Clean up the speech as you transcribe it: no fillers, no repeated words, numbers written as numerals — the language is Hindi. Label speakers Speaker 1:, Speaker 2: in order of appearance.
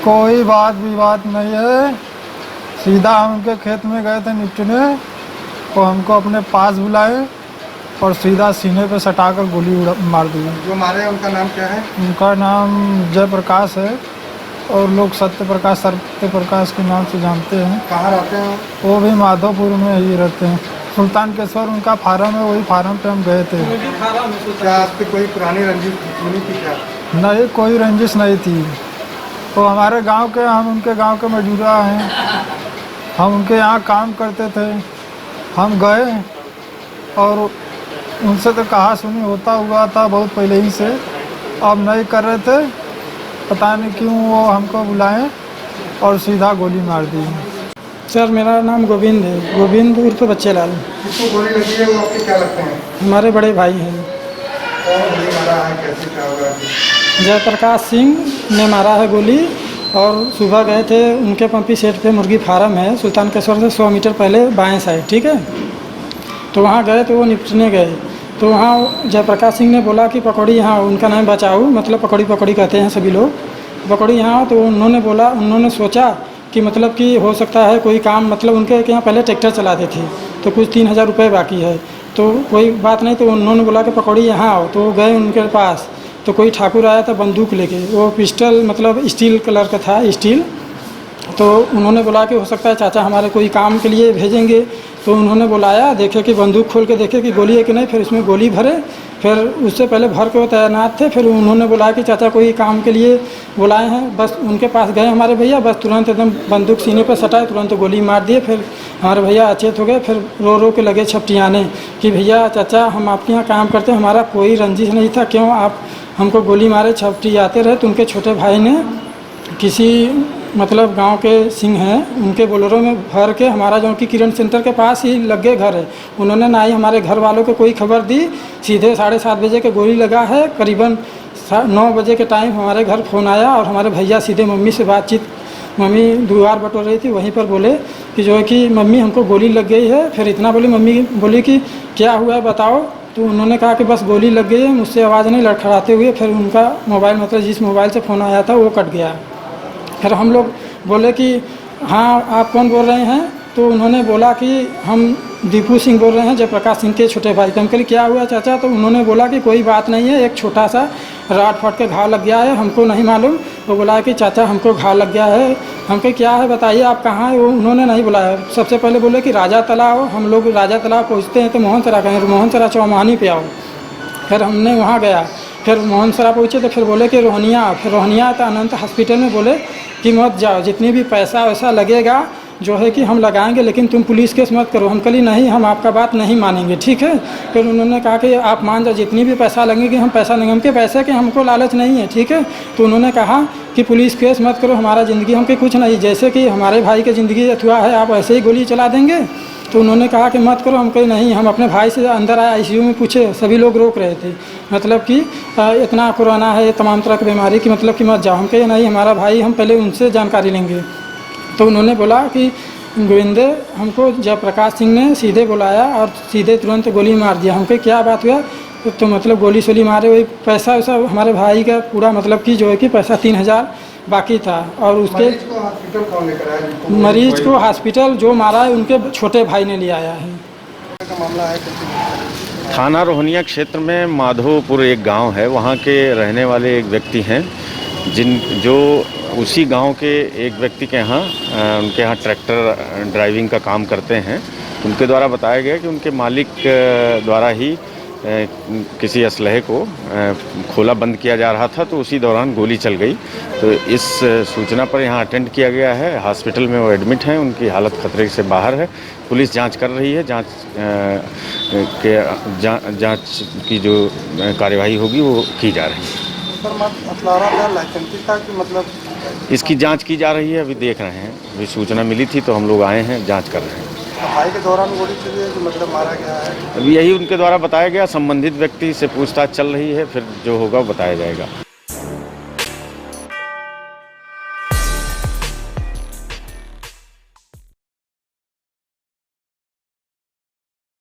Speaker 1: कोई बात विवाद नहीं है। सीधा हम उनके खेत में गए थे निपटने, तो हमको अपने पास बुलाए और सीधा सीने पे सटाकर गोली मार दी।
Speaker 2: जो मारे उनका नाम क्या है?
Speaker 1: उनका नाम जयप्रकाश है और लोग सत्यप्रकाश के नाम से जानते हैं।
Speaker 2: कहाँ रहते हैं?
Speaker 1: वो भी माधोपुर में ही रहते हैं। सुल्तानकेश्वर उनका फार्म है, वही फार्म पे हम गए थे।
Speaker 2: क्या आपकी कोई पुरानी रंजिश दुश्मनी थी क्या?
Speaker 1: नहीं, कोई रंजिश नहीं थी। तो हमारे गांव के, हम उनके गांव के मौजूदा हैं। हम उनके यहाँ काम करते थे। हम गए और उनसे तो कहा सुनी होता हुआ था बहुत पहले ही से, अब नहीं कर रहे थे। पता नहीं क्यों वो हमको बुलाए और सीधा गोली मार दी।
Speaker 3: सर मेरा नाम गोविंद है, गोविंद उर्फ बच्चे लाल।
Speaker 2: किसको गोली लगी है, वो आपके क्या लगते हैं?
Speaker 3: हमारे बड़े भाई हैं।
Speaker 2: कौन गोली मारा है, कैसे क्या हुआ?
Speaker 3: जयप्रकाश सिंह ने मारा है गोली। और सुबह गए थे उनके पंपी सेट पे, मुर्गी फार्म है सुल्तानकेश्वर से 100 मीटर पहले बाएं साइड, ठीक है। तो वहाँ गए तो वो निपटने गए, तो वहाँ जयप्रकाश सिंह ने बोला कि पकौड़ी यहाँ, उनका नाम बचाऊ, मतलब पकौड़ी पकौड़ी कहते हैं सभी लोग, पकौड़ी यहाँ। तो उन्होंने सोचा कि मतलब कि हो सकता है कोई काम, मतलब उनके यहाँ पहले ट्रैक्टर चलाते थे तो कुछ 3000 रुपये बाकी है, तो कोई बात नहीं। तो उन्होंने बोला कि पकौड़ी यहाँ आओ, तो गए उनके पास। तो कोई ठाकुर आया था बंदूक लेके, वो पिस्टल मतलब स्टील कलर का था, स्टील। तो उन्होंने बोला कि हो सकता है चाचा हमारे कोई काम के लिए भेजेंगे। तो उन्होंने बुलाया, देखे कि बंदूक खोल के देखे कि गोली है कि नहीं, फिर उसमें गोली भरे। फिर उससे पहले भर के वो तैनात थे। फिर उन्होंने बोला कि चाचा कोई काम के लिए बुलाए हैं, बस उनके पास गए हमारे भैया, बस तुरंत एकदम बंदूक सीने पर सटाए, तुरंत गोली मार दिए। फिर हमारे भैया अचेत हो गए। फिर रो रो के लगे छपटियाने कि भैया चाचा हम आपके यहाँ काम करते हैं, हमारा कोई रंजिश नहीं था, क्यों आप हमको गोली मारे, छपटियाते रहे। तो उनके छोटे भाई ने किसी मतलब गांव के सिंह हैं, उनके बोलेरो में भर के, हमारा जो कि किरण सेंटर के पास ही लगे घर है, उन्होंने ना ही हमारे घर वालों को कोई खबर दी। सीधे 7:30 बजे के गोली लगा है। करीबन 9 बजे के टाइम हमारे घर फ़ोन आया और हमारे भैया सीधे मम्मी से बातचीत, मम्मी दुआर बटोर रही थी, वहीं पर बोले कि जो है कि मम्मी हमको गोली लग गई है। फिर इतना बोली, मम्मी बोली कि क्या हुआ है बताओ। तो उन्होंने कहा कि बस गोली लग गई है, मुझसे आवाज़ नहीं, लड़खड़ाते हुए। फिर उनका मोबाइल, मतलब जिस मोबाइल से फ़ोन आया था वो कट गया। फिर हम लोग बोले कि हाँ आप कौन बोल रहे हैं? तो उन्होंने बोला कि हम दीपू सिंह बोल रहे हैं, जयप्रकाश सिंह के छोटे भाई। तो हम कहे क्या हुआ चाचा? तो उन्होंने बोला कि कोई बात नहीं है, एक छोटा सा राट फाट के घाव लग गया है, हमको नहीं मालूम। वो बोला कि चाचा हमको घाव लग गया है। हम कहे क्या है बताइए, आप कहाँ हैं? वो उन्होंने नहीं बुलाया। सबसे पहले बोले कि राजा तालाब। हम लोग राजा तालाब पहुँचते हैं तो मोहनसरा कहें, मोहनसरा चौमानी पे आओ। फिर हमने वहाँ गया, फिर मोहनसरा पहुँचे तो फिर बोले कि रोहनिया। फिर रोहनिया तो अनंत हॉस्पिटल में बोले कि मत जाओ, जितनी भी पैसा वैसा लगेगा जो है कि हम लगाएंगे, लेकिन तुम पुलिस केस मत करो। हम कही नहीं, हम आपका बात नहीं मानेंगे, ठीक है। फिर उन्होंने कहा कि आप मान जाओ, जितनी भी पैसा लगेगी हम पैसा लेंगे। हमके पैसे के हमको लालच नहीं है, ठीक है। तो उन्होंने कहा कि पुलिस केस मत करो, हमारा ज़िंदगी हमके कुछ नहीं, जैसे कि हमारे भाई की ज़िंदगी अथवा है, आप ऐसे ही गोली चला देंगे। तो उन्होंने कहा कि मत करो। हम कहे नहीं, हम अपने भाई से अंदर आए, आईसीयू में पूछे, सभी लोग रोक रहे थे, मतलब कि इतना कोरोना है, तमाम तरह की बीमारी की, मतलब कि मत जाओ। हम कहे नहीं, हमारा भाई, हम पहले उनसे जानकारी लेंगे। तो उन्होंने बोला कि गोविंदे, हमको जयप्रकाश सिंह ने सीधे बुलाया और सीधे तुरंत गोली मार दिया। हम कहे क्या बात हुआ? तो मतलब गोली सोली मारे, वही पैसा वैसा हमारे भाई का पूरा, मतलब कि जो है कि पैसा 3000 बाकी था। और उसके
Speaker 2: मरीज को हॉस्पिटल कौन लेकर आया?
Speaker 3: मरीज को हॉस्पिटल जो मारा है उनके छोटे भाई ने ले आया है।
Speaker 2: मामला है
Speaker 4: थाना रोहनिया क्षेत्र में माधोपुर एक गांव है, वहां के रहने वाले एक व्यक्ति हैं, जो उसी गांव के एक व्यक्ति के यहाँ, उनके यहाँ ट्रैक्टर ड्राइविंग का काम करते हैं। उनके द्वारा बताया गया कि उनके मालिक द्वारा ही किसी असलहे को खोला बंद किया जा रहा था, तो उसी दौरान गोली चल गई। तो इस सूचना पर यहाँ अटेंड किया गया है। हॉस्पिटल में वो एडमिट हैं, उनकी हालत खतरे से बाहर है। पुलिस जांच कर रही है, जांच की जो कार्यवाही होगी वो की जा रही है।
Speaker 2: मतलब
Speaker 4: इसकी जांच की जा रही है, अभी देख रहे हैं। अभी सूचना मिली थी तो हम लोग आए हैं, जांच कर रहे हैं।
Speaker 2: भाई के दौरान गोली चली है, जो मतलब मारा गया है,
Speaker 4: अभी यही उनके द्वारा बताया गया। संबंधित व्यक्ति से पूछताछ चल रही है, फिर जो होगा बताया जाएगा।